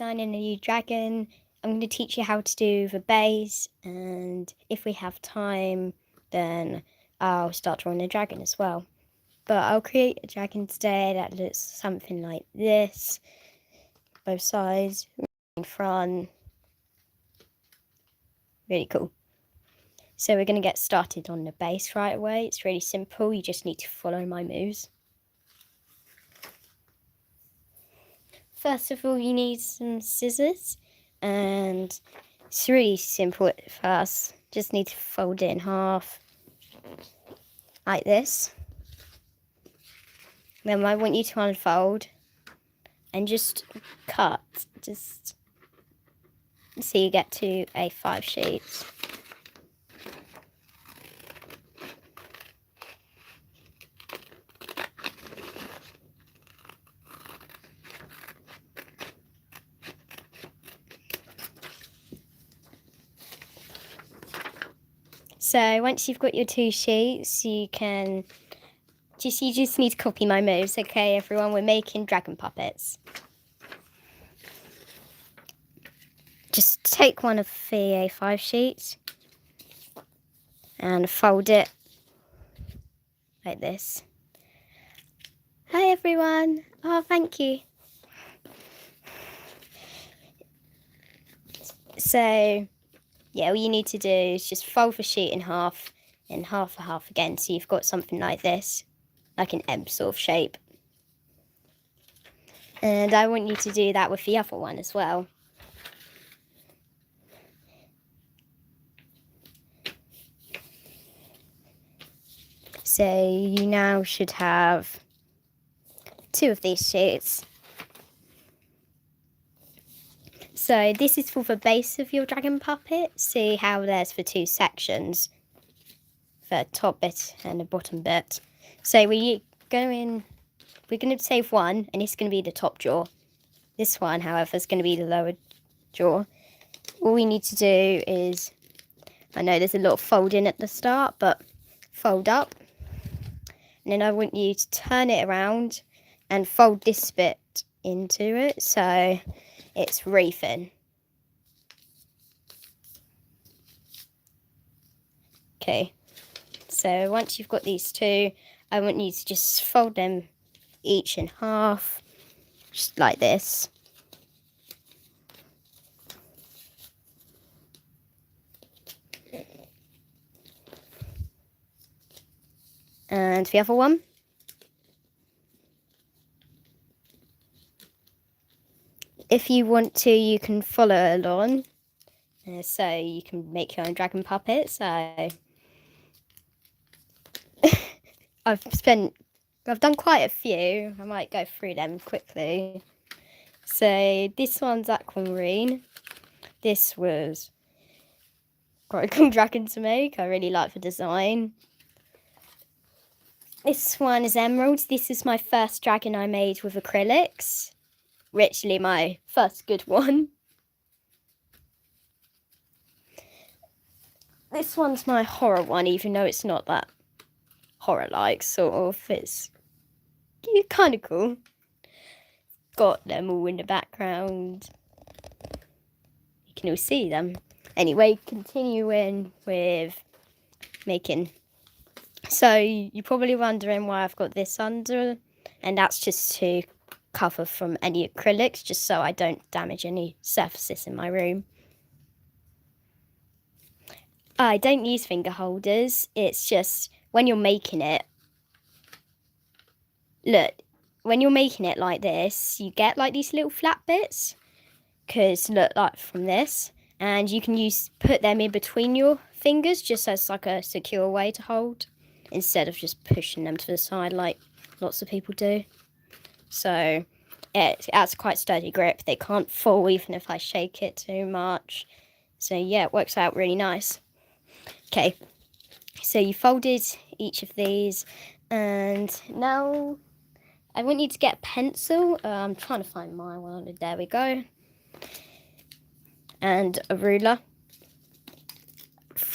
designing a new dragon. I'm going to teach you how to do the base, and if we have time, then I'll start drawing a dragon as well. But I'll create a dragon today that looks something like this. Both sides, in front. Really cool. So we're going to get started on the base right away. It's really simple. You just need to follow my moves. First of all, you need some scissors, and it's really simple at first. Just need to fold it in half, like this. Then I want you to unfold and just cut, just so you get to A5 sheets. So once you've got your 2 sheets, you just need to copy my moves, okay everyone? We're making dragon puppets. Just take one of the A5 sheets and fold it like this. Hi everyone. Oh, thank you. So yeah, all you need to do is just fold the sheet in half and half a half again, so you've got something like this, like an M sort of shape. And I want you to do that with the other one as well. So you now should have 2 of these sheets. So this is for the base of your dragon puppet. See how there's the 2 sections, the top bit and the bottom bit. So we're going to save one, and it's going to be the top jaw. This one, however, is going to be the lower jaw. All we need to do is, I know there's a lot of folding at the start, but fold up. And then I want you to turn it around and fold this bit into it so it's really thin. Okay, so once you've got these 2, I want you to just fold them each in half, just like this. And the other one. If you want to, you can follow along, so you can make your own dragon puppet. So I've done quite a few. I might go through them quickly. So this one's aquamarine. This was quite a cool dragon to make. I really like the design. This one is emerald. This is my first dragon I made with acrylics. Literally my first good one. This one's my horror one, even though it's not that horror-like, sort of. It's kind of cool. Got them all in the background. You can all see them. Anyway, continuing with making. So you're probably wondering why I've got this under, and that's just to cover from any acrylics, just so I don't damage any surfaces in my room. I don't use finger holders. It's just when you're making it, look, when you're making it like this, you get like these little flat bits, because look, like from this, and you can put them in between your fingers just as like a secure way to hold, instead of just pushing them to the side like lots of people do. So it has quite sturdy grip. They can't fall even if I shake it too much. So yeah, it works out really nice. Okay, so you folded each of these, and now I want you to get a pencil. I'm trying to find my one. There we go. And a ruler.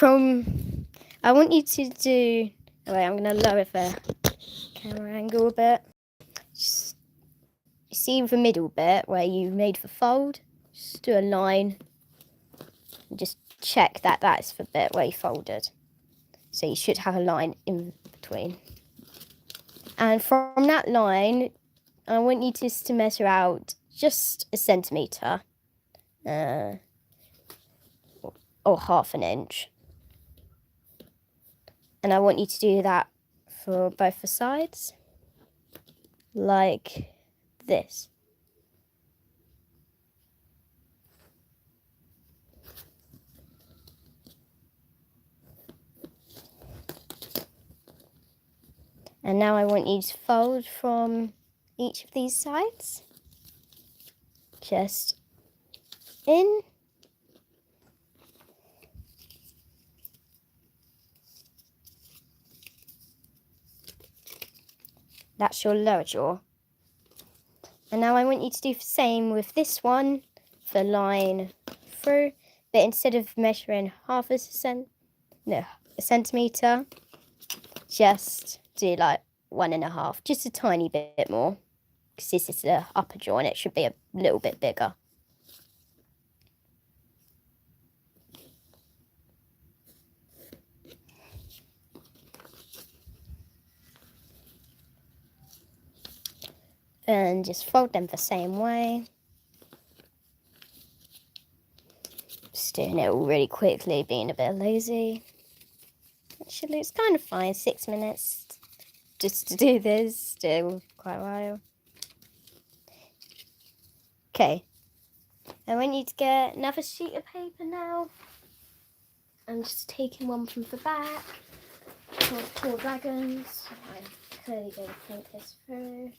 I want you to do. Wait, I'm going to lower the camera angle a bit. Just, you see the middle bit where you made the fold? Just do a line. And just check that that's the bit where you folded. So you should have a line in between. And from that line, I want you just to measure out just a centimetre. Or half an inch. And I want you to do that for both the sides. Like this. And now I want you to fold from each of these sides. Just in. That's your lower jaw. And now I want you to do the same with this one, the line through, but instead of measuring a centimetre, just do like 1.5, just a tiny bit more, because this is the upper jaw and it should be a little bit bigger. And just fold them the same way. Just doing it all really quickly, being a bit lazy. Actually, it's kind of fine, 6 minutes just to do this, still quite a while. Okay, I want you to get another sheet of paper now. I'm just taking one from the back. Four dragons. I'm clearly going to think this through.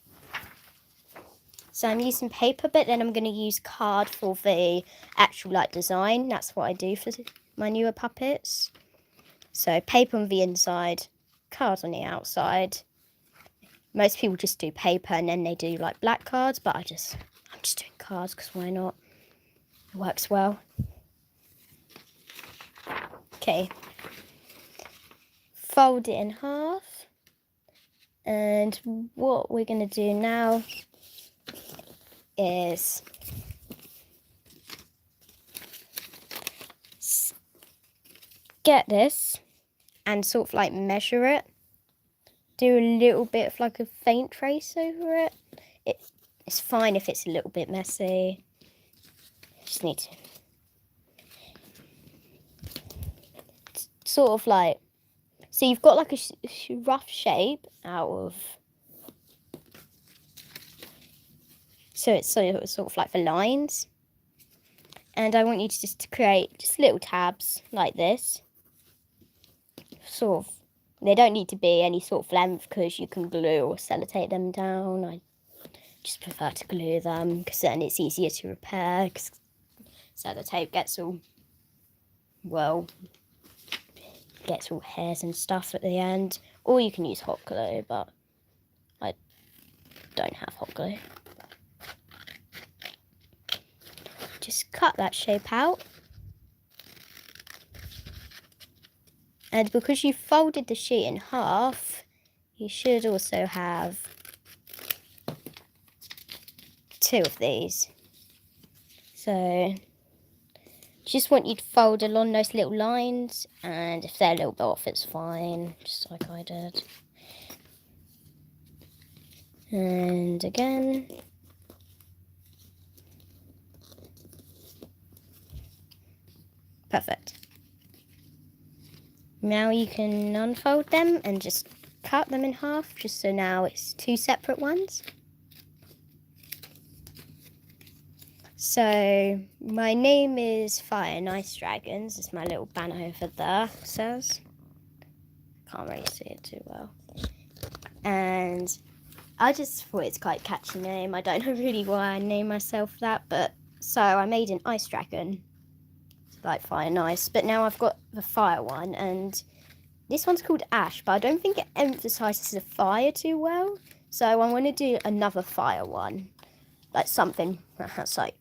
So I'm using paper, but then I'm going to use card for the actual like design. That's what I do for my newer puppets. So paper on the inside, card on the outside. Most people just do paper and then they do like black cards, but I'm just doing cards because why not? It works well. Okay. Fold it in half. And what we're going to do now is get this and sort of like measure it. Do a little bit of like a faint trace over it. It's fine if it's a little bit messy. Just need to sort of like, so you've got like a rough shape out of, so it's sort of like the lines. And I want you to just create just little tabs like this. Sort of, they don't need to be any sort of length because you can glue or sellotape them down. I just prefer to glue them because then it's easier to repair because sellotape gets all, well, gets all hairs and stuff at the end. Or you can use hot glue, but I don't have hot glue. Just cut that shape out. And because you folded the sheet in half, you should also have 2 of these. So just want you to fold along those little lines, and if they're a little bit off, it's fine, just like I did. And again. Perfect. Now you can unfold them and just cut them in half, just so now it's 2 separate ones. So my name is Fire and Ice Dragons. It's my little banner over there says. Can't really see it too well. And I just thought it's quite a catchy name. I don't know really why I named myself that, but so I made an ice dragon. Like fire and ice, but now I've got the fire one, and this one's called Ash, but I don't think it emphasizes the fire too well, so I want to do another fire one, like something that's like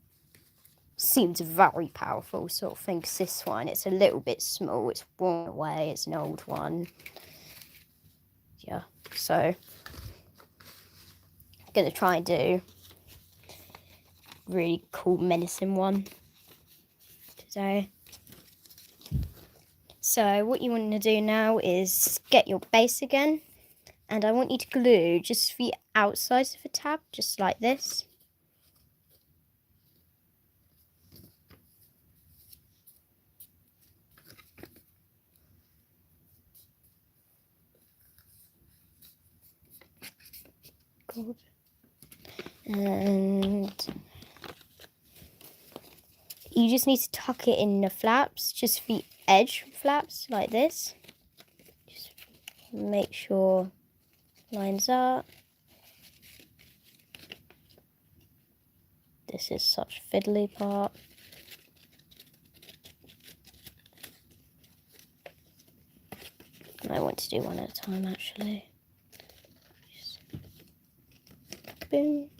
seems very powerful sort of thing. 'Cause this one, it's a little bit small, it's worn away, it's an old one. Yeah, so I'm gonna try and do really cool menacing one today. So what you want to do now is get your base again, and I want you to glue just the outsides of the tab, just like this. Good. And you just need to tuck it in the flaps, just the edge flaps, like this. Just make sure lines up. This is such a fiddly part. I want to do one at a time, actually. Just boom.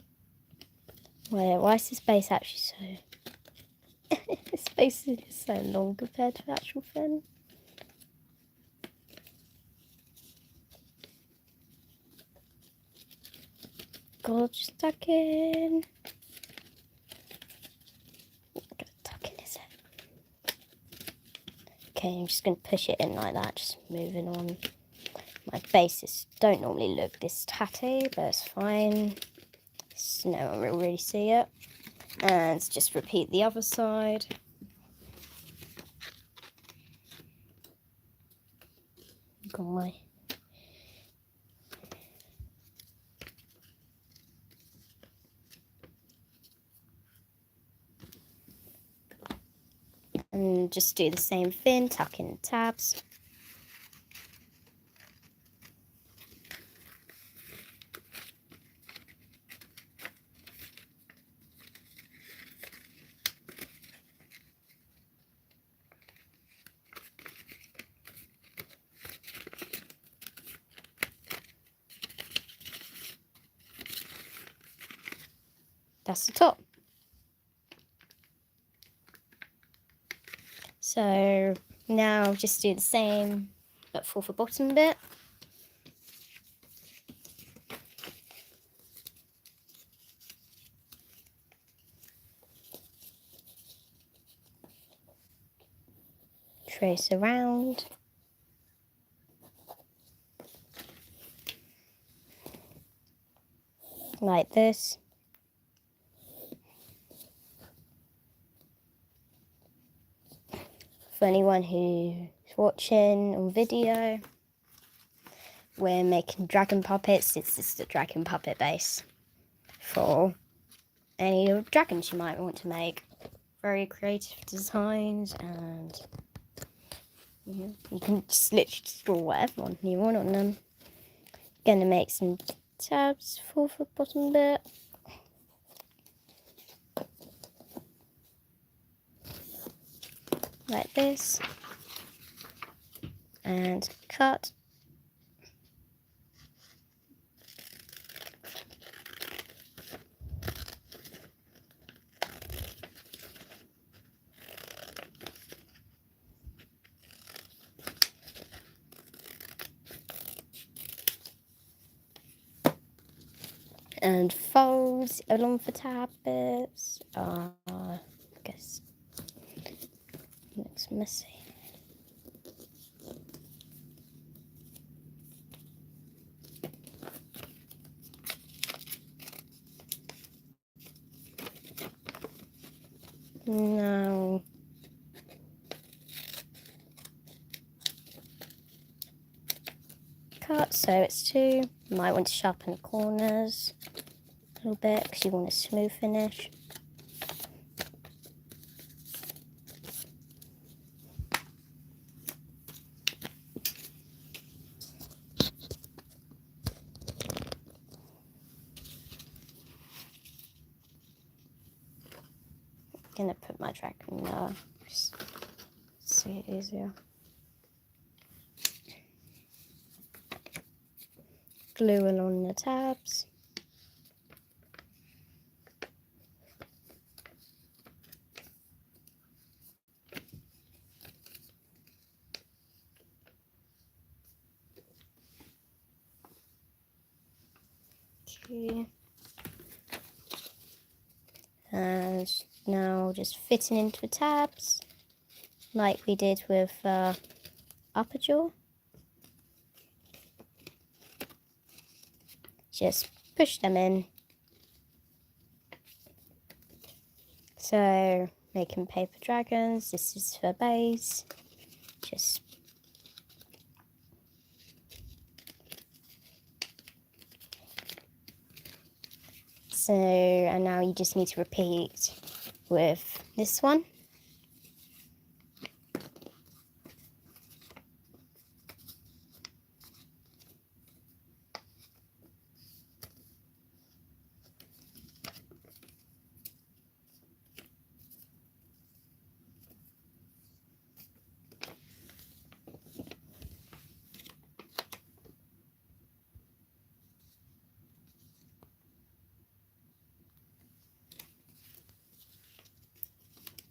Wait, why is this base actually so... this base is so long compared to the actual fin. God, just tuck in. Okay, I'm just going to push it in like that, just moving on. My bases don't normally look this tatty, but it's fine. So no one will really see it. And just repeat the other side. Got my... And just do the same thing, tuck in the tabs. That's the top. So now just do the same, but for the bottom bit. Trace around. Like this. For anyone who's watching on video, we're making dragon puppets. This is the dragon puppet base for any dragons you might want to make. Very creative designs, and you can just literally draw whatever you want on them. Gonna make some tabs for the bottom bit. Like this. And cut. And folds along the tab bits. I guess looks messy. Now cut so it's two. You might want to sharpen the corners a little bit because you want a smooth finish. I'm gonna put my dragon there, just see it easier. Glue along the tabs. Okay. just fitting into the tabs, like we did with upper jaw. Just push them in. So, making paper dragons, this is for base. Just so, and now you just need to repeat with this one.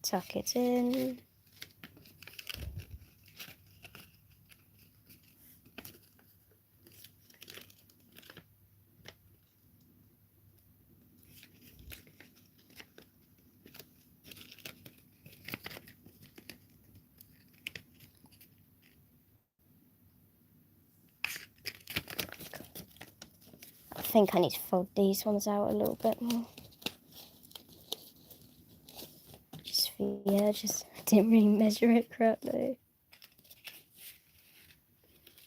Tuck it in. I think I need to fold these ones out a little bit more. Just for the edges. I didn't really measure it correctly.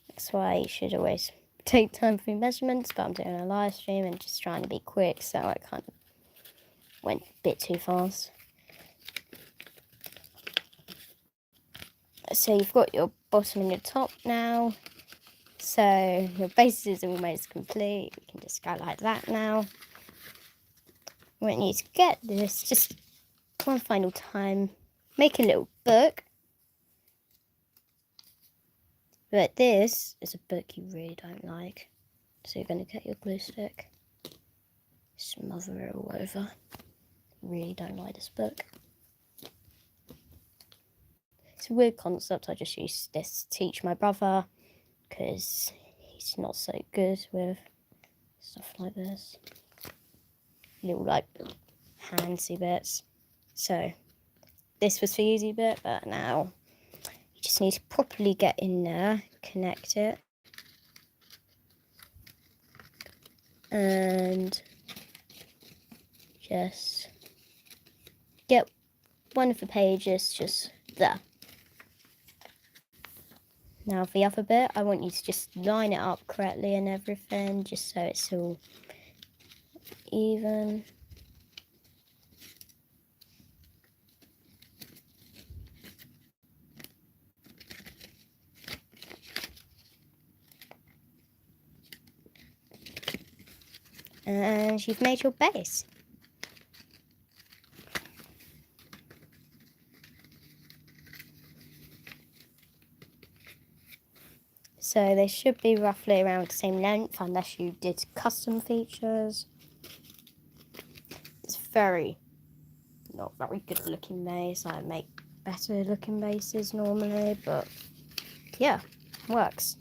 That's why you should always take time for your measurements, but I'm doing a live stream and just trying to be quick, so I kind of went a bit too fast. So you've got your bottom and your top now. So your base is almost complete. We can just go like that now. We want you to get this just one final time. Make a little book. But this is a book you really don't like. So you're going to get your glue stick. Smother it all over. Really don't like this book. It's a weird concept. I just used this to teach my brother because he's not so good with stuff like this. Little like handsy bits. So this was for easy bit, but now you just need to properly get in there, connect it, and just get one of the pages just there. Now for the other bit, I want you to just line it up correctly and everything, just so it's all even. And you've made your base. So they should be roughly around the same length unless you did custom features. It's not very good looking base. I make better looking bases normally, but yeah, works.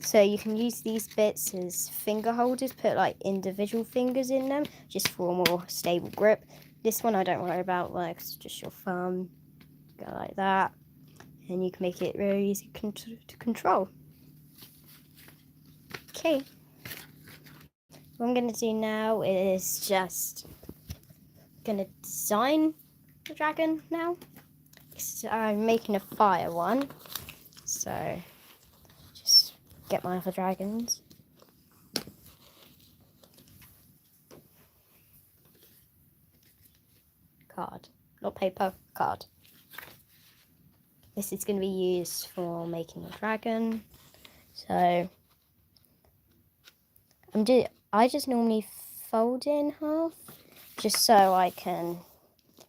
So you can use these bits as finger holders, put like individual fingers in them just for a more stable grip. This one I don't worry about, like it's just your thumb, go like that, and you can make it very easy to control. Okay, what I'm going to do now is just going to design the dragon now. So I'm making a fire one, so just get my other dragons. Card, not paper, card. This is going to be used for making a dragon. So I just normally fold it in half, just so I can,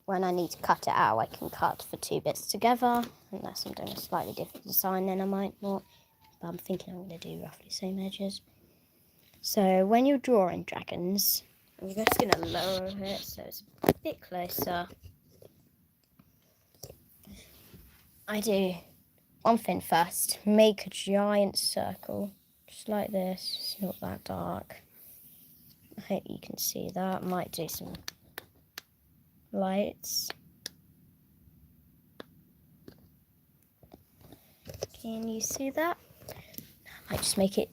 when I need to cut it out, I can cut the two bits together. Unless I'm doing a slightly different design, then I might not. But I'm thinking I'm going to do roughly the same edges. So when you're drawing dragons, I'm just going to lower it so it's a bit closer. I do one thing first. Make a giant circle, just like this. It's not that dark. I hope you can see that. Might do some lights. Can you see that? I might just make it.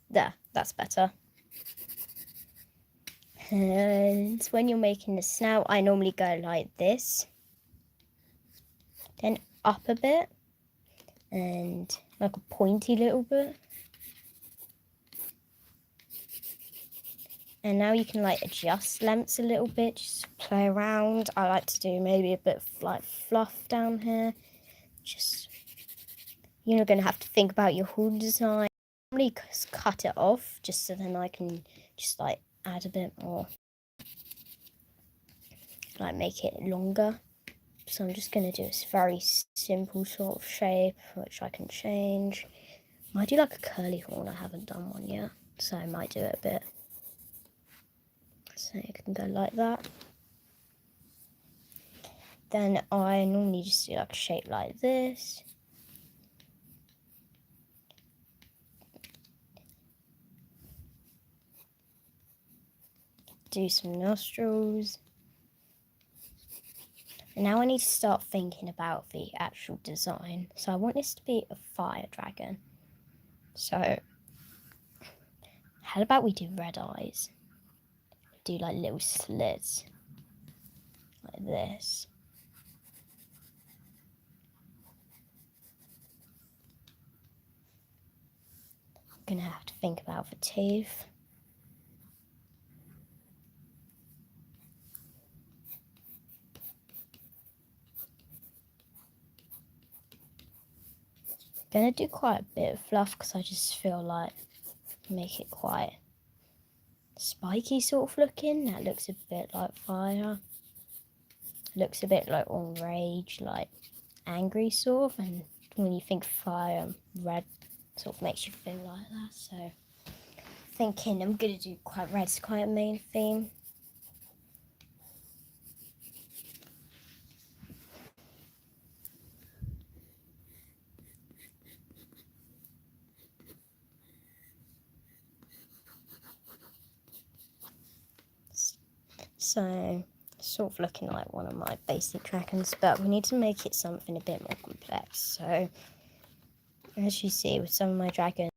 There, that's better. And when you're making the snout, I normally go like this, then up a bit, and like a pointy little bit. And now you can like adjust lengths a little bit, just play around. I like to do maybe a bit of like fluff down here. Just, you're not going to have to think about your whole design. I normally cut it off just so then I can just like add a bit more, like make it longer. So I'm just going to do this very simple sort of shape, which I can change. I might do like a curly horn. I haven't done one yet, so I might do it a bit. So you can go like that. Then I normally just do like a shape like this. Do some nostrils. And now I need to start thinking about the actual design. So I want this to be a fire dragon. So how about we do red eyes? Do like little slits like this. I'm gonna have to think about the teeth. Gonna do quite a bit of fluff because I just feel like make it quite spiky sort of looking. That looks a bit like fire. Looks a bit like on rage, like angry sort of. And when you think fire, red sort of makes you feel like that. So thinking I'm gonna do quite red's quite a main theme. So, sort of looking like one of my basic dragons, but we need to make it something a bit more complex. So, as you see with some of my dragons,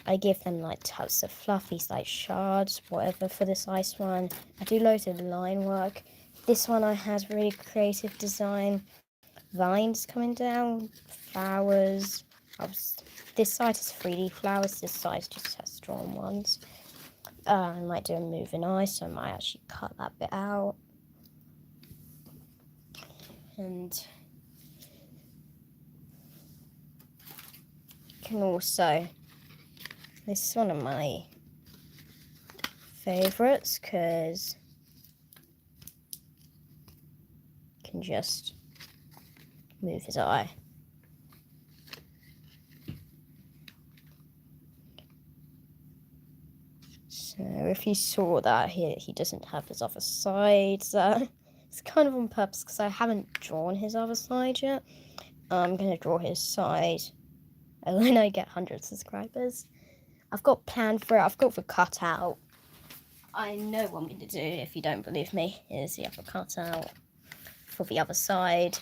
I give them like tons of fluffies, like shards, whatever for this ice one. I do loads of line work. This one I had really creative design. Vines coming down, flowers. This side has 3D flowers, this side just has drawn ones. I might do a moving eye, so I might actually cut that bit out. And can also, this is one of my favourites because you can just move his eye. So if you saw that here, he doesn't have his other side. So it's kind of on purpose because I haven't drawn his other side yet. I'm going to draw his side when I get 100 subscribers. I've got planned for it. I've got the cutout. I know what I'm going to do, if you don't believe me, is the other cutout for the other side.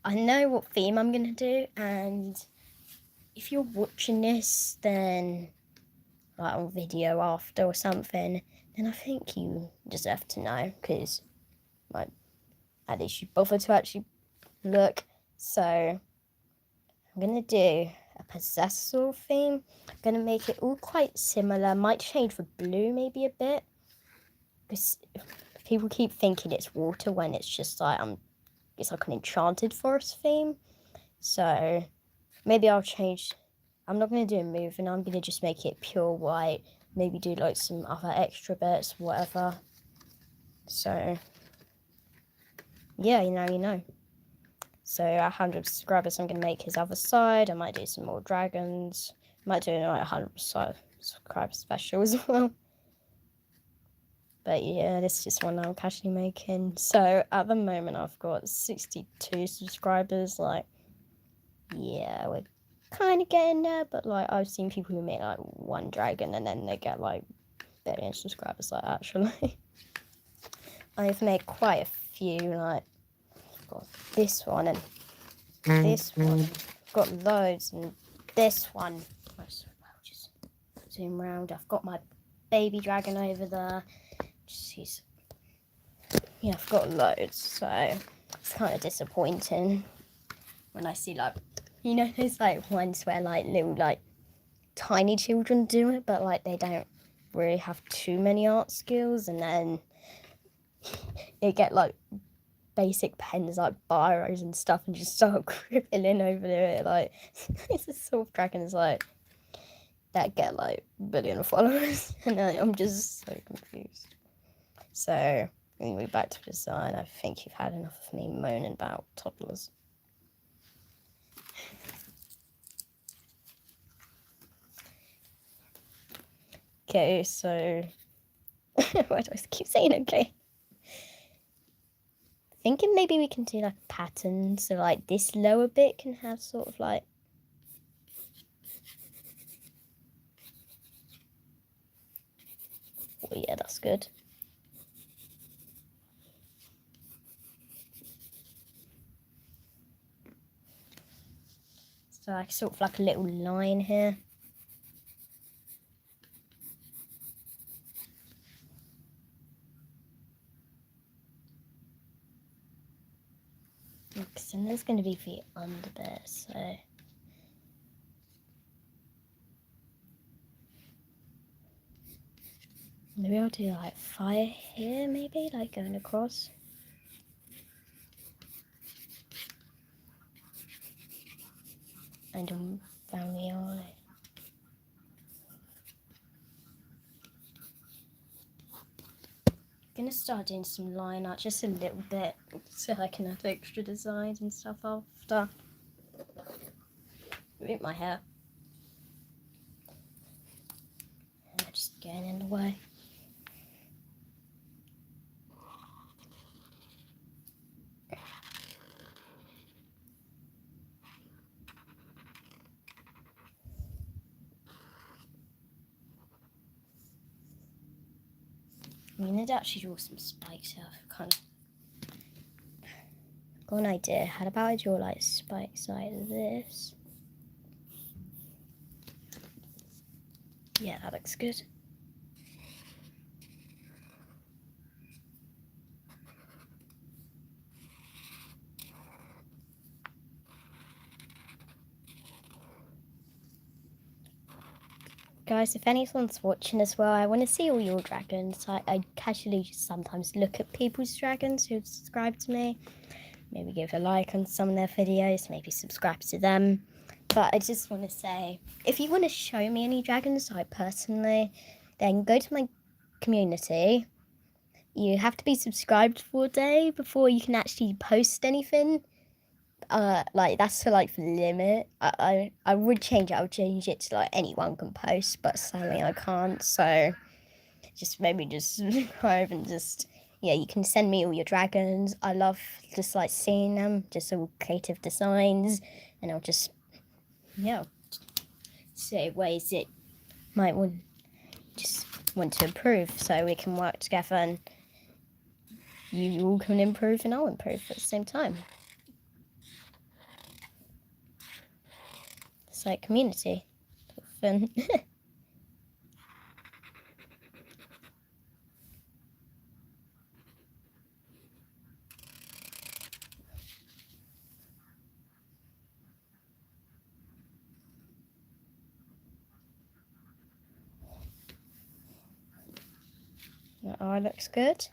I know what theme I'm going to do, and if you're watching this, then like on video after or something, then I think you deserve to know, because like at least you bothered to actually look. So I'm going to do a possessor theme. I'm going to make it all quite similar. Might change the blue maybe a bit, because people keep thinking it's water when it's just like it's like an enchanted forest theme. So maybe I'll change. I'm not going to do a move, and I'm going to just make it pure white. Maybe do like some other extra bits, whatever. So yeah, you know. So 100 subscribers, I'm going to make his other side. I might do some more dragons. Might do like 100 subscriber special as well. But yeah, this is just one I'm casually making. So at the moment, I've got 62 subscribers. Like, yeah, we're kind of getting there. But like, I've seen people who make like one dragon and then they get like 1 billion subscribers. Like, actually, I've made quite a few, like, I've got this one and this one. I've got loads, and this one. I'll just zoom around. I've got my baby dragon over there. Yeah, I've got loads, so it's kind of disappointing when I see, like, you know, there's like ones where like little like tiny children do it, but like they don't really have too many art skills, and then they get like basic pens like biros and stuff and just start crippling over it. Like, it's a sort of dragons like that get like a billion followers, and I'm just so confused. So anyway, back to design. I think you've had enough of me moaning about toddlers. Okay, so why do I keep saying okay? Thinking maybe we can do like a pattern, so like this lower bit can have sort of like oh yeah, that's good. So like sort of like a little line here. And there's going to be feet under there, so maybe I'll do like fire here, maybe like going across. And down the eye. I'm gonna start doing some line art just a little bit so I can have extra designs and stuff after. Rip my hair. And they're just getting in the way. I mean, I'd actually draw some spikes out. Kind of got an idea. How about I draw like spikes like this? Yeah, that looks good. Guys, if anyone's watching as well, I want to see all your dragons. I casually just sometimes look at people's dragons who've subscribed to me. Maybe give a like on some of their videos, maybe subscribe to them. But I just want to say, if you want to show me any dragons, I personally, then go to my community. You have to be subscribed for a day before you can actually post anything. Like that's the like limit. I would change it. I would change it to like anyone can post, but sadly I can't. So just maybe just subscribe and just yeah, you can send me all your dragons. I love just like seeing them, just all creative designs, and I'll just yeah say ways it might want to improve, so we can work together and you all can improve and I'll improve at the same time. It's like community fun. That eye looks good.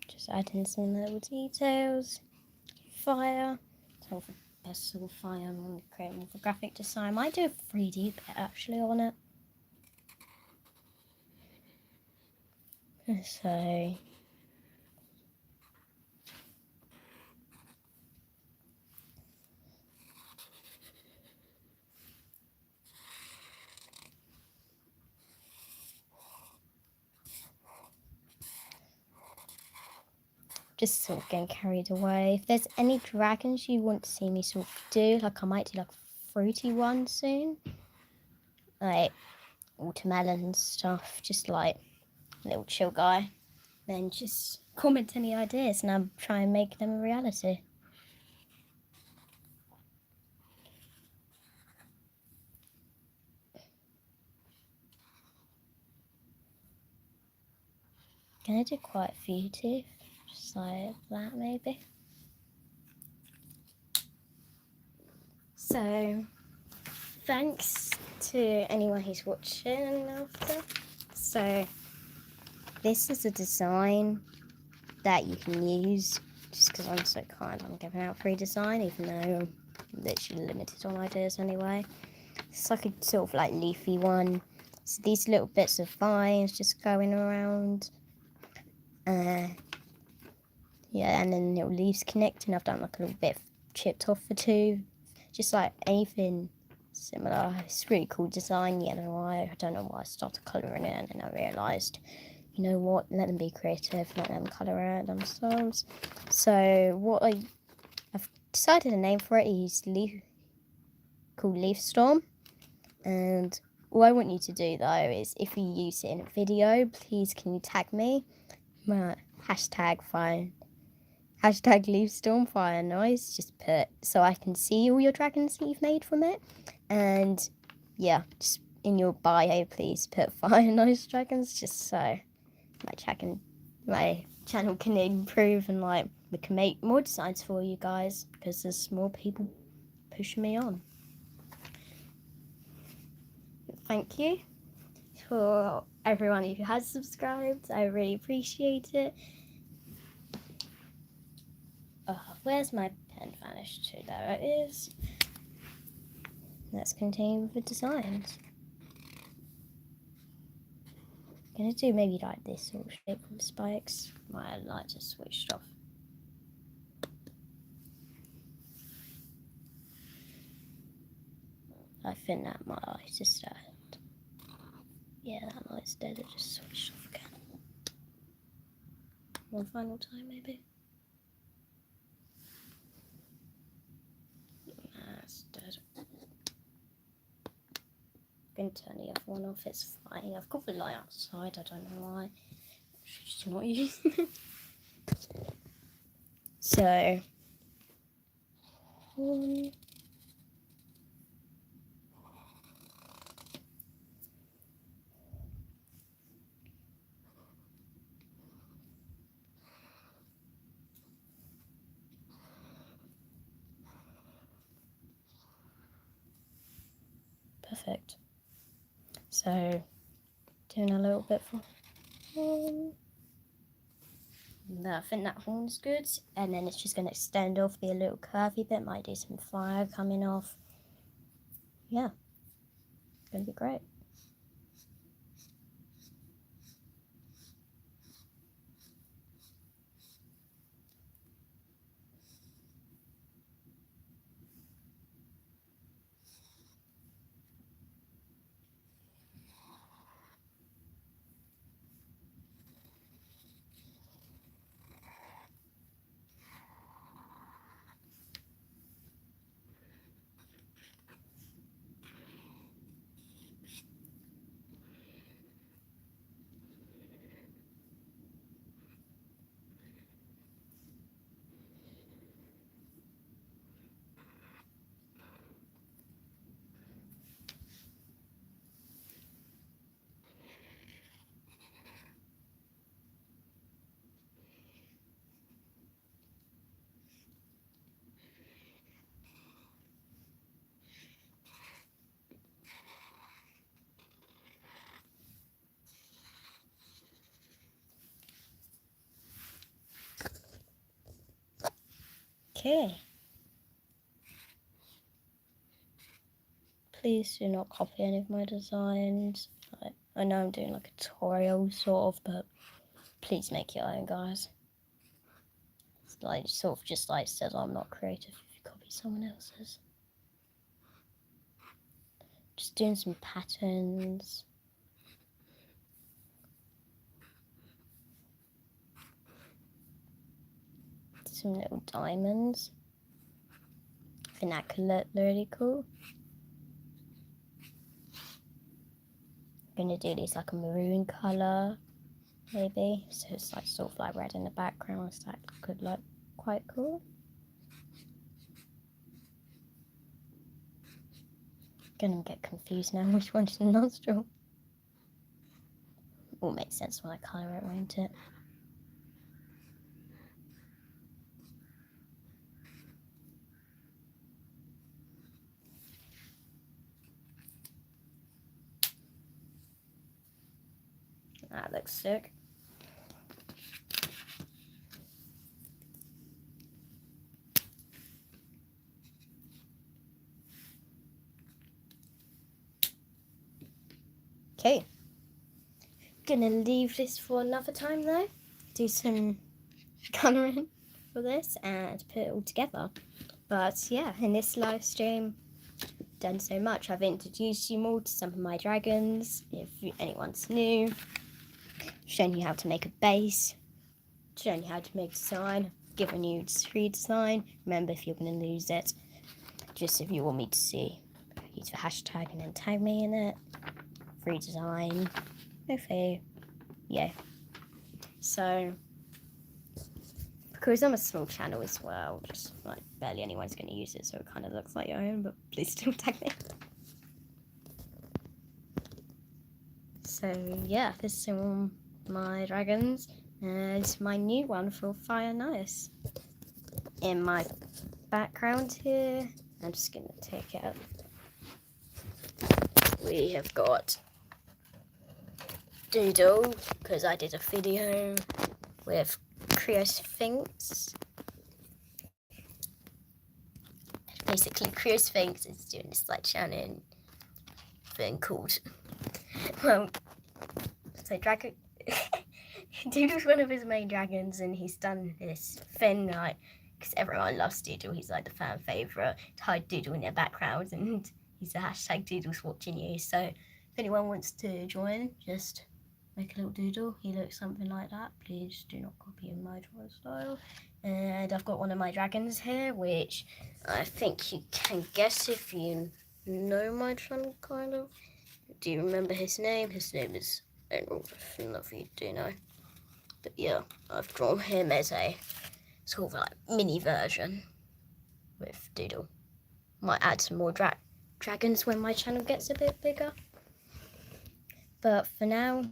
Just add in some little details. Fire. So for best of fire, I'm going to create more for graphic design. I might do a 3D bit actually on it. So just sort of getting carried away. If there's any dragons you want to see me sort of do, like I might do like a fruity one soon, like watermelon stuff, just like a little chill guy, then just comment any ideas and I'll try and make them a reality. Gonna do quite a few too, just like that maybe. So thanks to anyone who's watching after. So this is a design that you can use, just because I'm so kind, I'm giving out free design, even though I'm literally limited on ideas anyway. It's like a sort of like leafy one. So these little bits of vines just going around. Yeah, and then little leaves connecting. I've done like a little bit chipped off for two. Just like anything similar. It's a really cool design, yellow eye. I don't know why I started colouring it, and then I realised, you know what, let them be creative, let them colour it themselves. So what I've decided a name for it is called Leaf Storm. And all I want you to do though is, if you use it in a video, please can you tag me? Hashtag fine. Hashtag leave Stormfire noise, just put, so I can see all your dragons that you've made from it. And yeah, just in your bio, please put fire noise dragons, just so my channel can improve and like we can make more designs for you guys, because there's more people pushing me on. Thank you for everyone who has subscribed. I really appreciate it. Where's my pen vanished to? There it is. Let's continue with the designs. I'm gonna do maybe like this sort of shape with spikes. My light just switched off. I think that my light is dead. Yeah, that light's dead. It just switched off again. One final time, maybe. That's dead. I'm gonna turn the other one off. It's fine. I've got the light outside. I don't know why. She's not using it. So, perfect. So, doing a little bit for horn. I think that horn's good. And then it's just going to extend off, be a little curvy bit. Might do some fire coming off. Yeah, it's going to be great. Okay. Please do not copy any of my designs. I know I'm doing like a tutorial sort of, but please make your own, guys. It's like sort of just like says I'm not creative if you copy someone else's. Just doing some patterns. some little diamonds. I think that could look really cool. I'm going to do these like a maroon colour, maybe. So it's like sort of like red in the background, so that could look quite cool. Gonna get confused now which one's the nostril. All makes sense when I colour it, won't it? That looks sick. Okay. Gonna leave this for another time though. Do some colouring for this and put it all together. But yeah, in this live stream, done so much. I've introduced you all to some of my dragons, if anyone's new. Shown you how to make a base. Shown you how to make a design. Given you free design. Remember, if you're going to lose it, just if you want me to see, use the hashtag and then tag me in it. Free design. No fee. Yeah. So, because I'm a small channel as well, just like barely anyone's going to use it, so it kind of looks like your own, but please still tag me. So yeah, this is all my dragons, and my new one for Fire Nice. In my background here, I'm just going to take it up. We have got Doodle, because I did a video with Criosphinx. Basically, Criosphinx is doing this like chanting thing called, well, so dragon. Doodle's one of his main dragons, and he's done this thing like, because everyone loves Doodle, he's like the fan favourite, to hide Doodle in their background, and he's the hashtag Doodle's watching you. So if anyone wants to join, just make a little doodle. He looks something like that. Please do not copy my drawing style. And I've got one of my dragons here, which I think you can guess if you know my channel, kind of. Do you remember his name? His name is Enrold, if none of you do know. But yeah, I've drawn him as a sort of like mini version with Doodle. Might add some more dragons when my channel gets a bit bigger. But for now,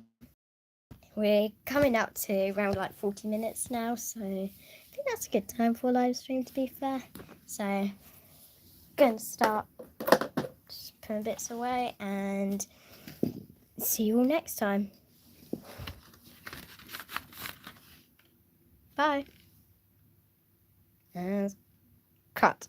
we're coming up to around like 40 minutes now, so I think that's a good time for a live stream, to be fair. So, gonna start just putting bits away and see you all next time. Bye. And cut.